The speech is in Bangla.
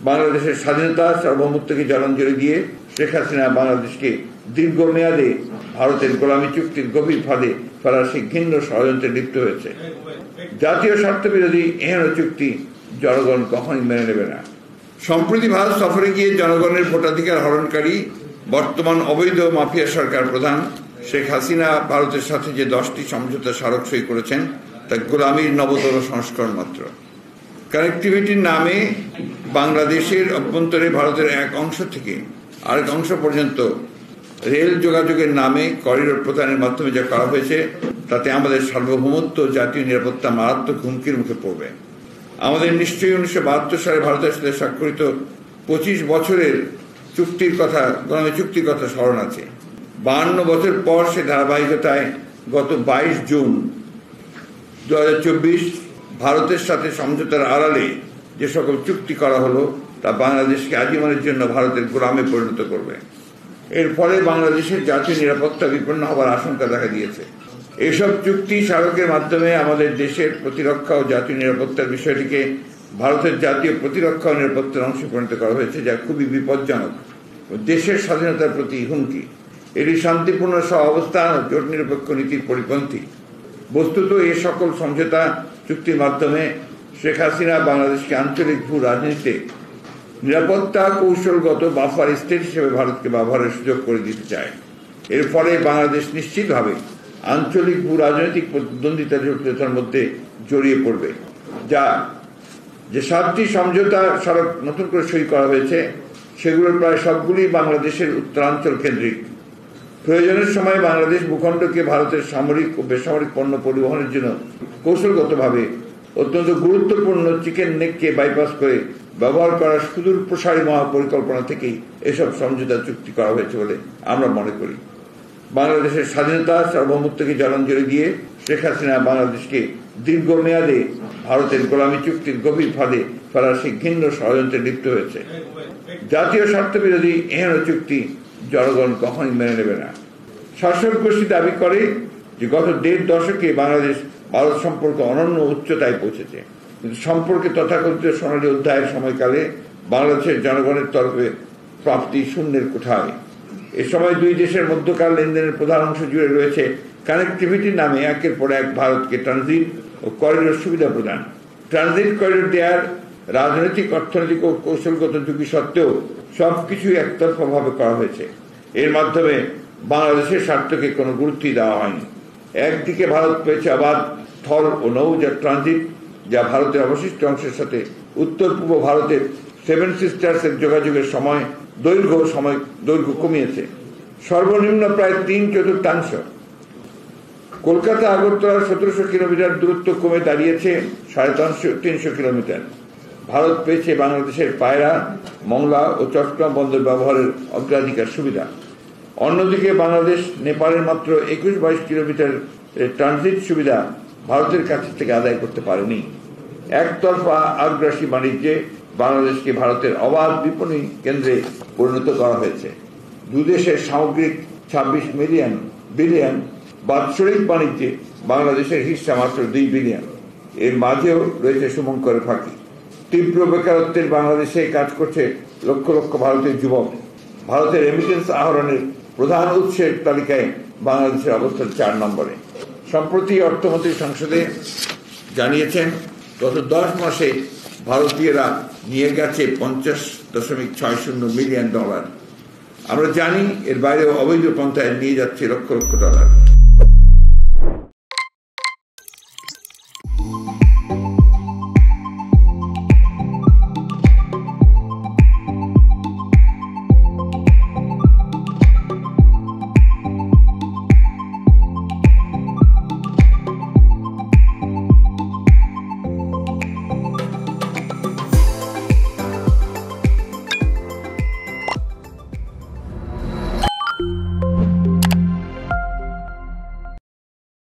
বাংলাদেশের স্বাধীনতা সার্বভৌমত্বকে জলাঞ্জলি দিয়ে শেখ হাসিনা বাংলাদেশকে দীর্ঘমেয়াদে ভারতের গোলামী চুক্তির গভীর ফাঁদে ফেলার সেই ঘৃণ্য ষড়যন্ত্রে লিপ্ত হয়েছে। জাতীয় স্বার্থ বিরোধী এহেন চুক্তি জনগণ কখনই মেনে নেবে না। সম্প্রতি ভারত সফরে গিয়ে জনগণের ভোটাধিকার হরণকারী বর্তমান অবৈধ মাফিয়া সরকার প্রধান শেখ হাসিনা ভারতের সাথে যে 10টি সমঝোতা স্মারক সই করেছেন তা গোলামীর নবতর সংস্করণ মাত্র। কানেক্টিভিটির নামে বাংলাদেশের অভ্যন্তরে ভারতের এক অংশ থেকে আরেক অংশ পর্যন্ত রেল যোগাযোগের নামে করিডোর প্রদানের মাধ্যমে যা করা হয়েছে তাতে আমাদের সার্বভৌমত্ব জাতীয় নিরাপত্তা মারাত্মক হুমকির মুখে পড়বে। আমাদের নিশ্চয়ই 1972 সালে ভারতের সাথে স্বাক্ষরিত 25 বছরের গোলামী চুক্তির কথা স্মরণ আছে। 52 বছর পর সে ধারাবাহিকতায় গত 22 জুন 2024 ভারতের সাথে সমঝোতার আড়ালে যে সকল চুক্তি করা হলো তা বাংলাদেশকে আজীবনের জন্য ভারতের গোলামে পরিণত করবে। এর ফলে বাংলাদেশের জাতীয় নিরাপত্তা বিপন্ন হবার আশঙ্কা দেখা দিয়েছে। এসব চুক্তি স্মারকের মাধ্যমে আমাদের দেশের প্রতিরক্ষা ও জাতীয় নিরাপত্তার বিষয়টিকে ভারতের জাতীয় প্রতিরক্ষা ও নিরাপত্তার অংশে পরিণত করা হয়েছে, যা খুবই বিপজ্জনক ও দেশের স্বাধীনতার প্রতি হুমকি। এটি শান্তিপূর্ণ সহাবস্থান ও জোট নিরপেক্ষ নীতির পরিপন্থী। বস্তুত এ সকল সমঝোতা চুক্তির মাধ্যমে শেখ হাসিনা বাংলাদেশকে আঞ্চলিক ভূ রাজনীতিতে নিরাপত্তা কৌশলগত বাফার স্টেট হিসেবে ভারতকে ব্যবহারের সুযোগ করে দিতে চায়। এর ফলে বাংলাদেশ নিশ্চিতভাবে আঞ্চলিক ভূ রাজনৈতিক প্রতিদ্বন্দ্বিতা জটিলতার মধ্যে জড়িয়ে পড়বে। যে 7টি সমঝোতা স্মারক নতুন করে সই করা হয়েছে সেগুলোর প্রায় সবগুলি বাংলাদেশের উত্তরাঞ্চল কেন্দ্রিক। প্রয়োজনের সময় বাংলাদেশ ভূখণ্ডকে ভারতের সামরিক ও বেসামরিক পণ্য পরিবহনের জন্য কৌশলগতভাবে অত্যন্ত গুরুত্বপূর্ণ চিকেন নেককে বাইপাস করে ব্যবহার করার সুদূর প্রসারী মহাপরিকল্পনা থেকেই এসব সমঝোতা চুক্তি করা হয়েছে বলে আমরা মনে করি। বাংলাদেশের স্বাধীনতা সার্বভৌমত্বকে জলাঞ্জলি দিয়ে শেখ হাসিনা বাংলাদেশকে দীর্ঘমেয়াদে ভারতের গোলামী চুক্তির গভীর ফাঁদে ফেলার সেই ঘৃণ্য ষড়যন্ত্রে লিপ্ত হয়েছে। জাতীয় স্বার্থ বিরোধী এহেন চুক্তি জনগণ কখনই মেনে নেবে না। শাসক গোষ্ঠী দাবি করে যে গত 1.5 দশকে বাংলাদেশ ভারত সম্পর্ক অনন্য উচ্চতায় পৌঁছেছে, কিন্তু সম্পর্কে তথাকথিত সোনালী অধ্যায়ের সময়কালে বাংলাদেশের জনগণের তরফে প্রাপ্তি শূন্যের কোঠায়। এ সময় দুই দেশের মধ্যকার লেনদেনের প্রধান অংশ জুড়ে রয়েছে কানেক্টিভিটির নামে একের পর এক ভারতকে ট্রানজিট ও করিডোর সুবিধা প্রদান। ট্রানজিট করিডোর দেওয়ার রাজনৈতিক, অর্থনৈতিক ও কৌশলগত ঝুঁকি সত্ত্বেও সবকিছুই একতরফাভাবে করা হয়েছে। এর মাধ্যমে বাংলাদেশের স্বার্থকে কোনো গুরুত্বই দেওয়া হয়নি। একদিকে ভারত পেয়েছে অবাধ স্থল ও নৌযান ট্রানজিট, যা ভারতের অবশিষ্ট অংশের সাথে উত্তর পূর্ব ভারতের 7 সিস্টার্সের যোগাযোগের দৈর্ঘ্য কমিয়েছে সর্বনিম্ন প্রায় 3/4। কলকাতা আগরতলার 1700 কিলোমিটার দূরত্ব কমে দাঁড়িয়েছে 350 কিলোমিটার। ভারত পেয়েছে বাংলাদেশের পায়রা, মংলা ও চট্টগ্রাম বন্দর ব্যবহারের অগ্রাধিকার সুবিধা। অন্যদিকে বাংলাদেশ নেপালের মাত্র 21-22 কিলোমিটার ট্রানজিট সুবিধা ভারতের কাছ থেকে আদায় করতে পারেনি। একতরফা আগ্রাসী বাণিজ্যে বাংলাদেশকে ভারতের অবাধ বিপণী কেন্দ্রে পরিণত করা হয়েছে। দুদেশের সামগ্রিক 26 বিলিয়ন বাৎসরিক বাণিজ্যে বাংলাদেশের হিস্সা মাত্র 2 বিলিয়ন। এর মাঝেও রয়েছে শুভঙ্করের ফাঁকি। তীব্র বেকারত্বের বাংলাদেশে কাজ করছে লক্ষ লক্ষ ভারতীয় যুবক। ভারতের রেমিটেন্স আহরণের প্রধান উৎসের তালিকায় বাংলাদেশের অবস্থান 4 নম্বরে। সম্প্রতি অর্থমন্ত্রী সংসদে জানিয়েছেন গত 10 মাসে ভারতীয়রা নিয়ে গেছে $50.60 মিলিয়ন। আমরা জানি এর বাইরেও অবৈধ পন্থায় নিয়ে যাচ্ছে লক্ষ লক্ষ ডলার।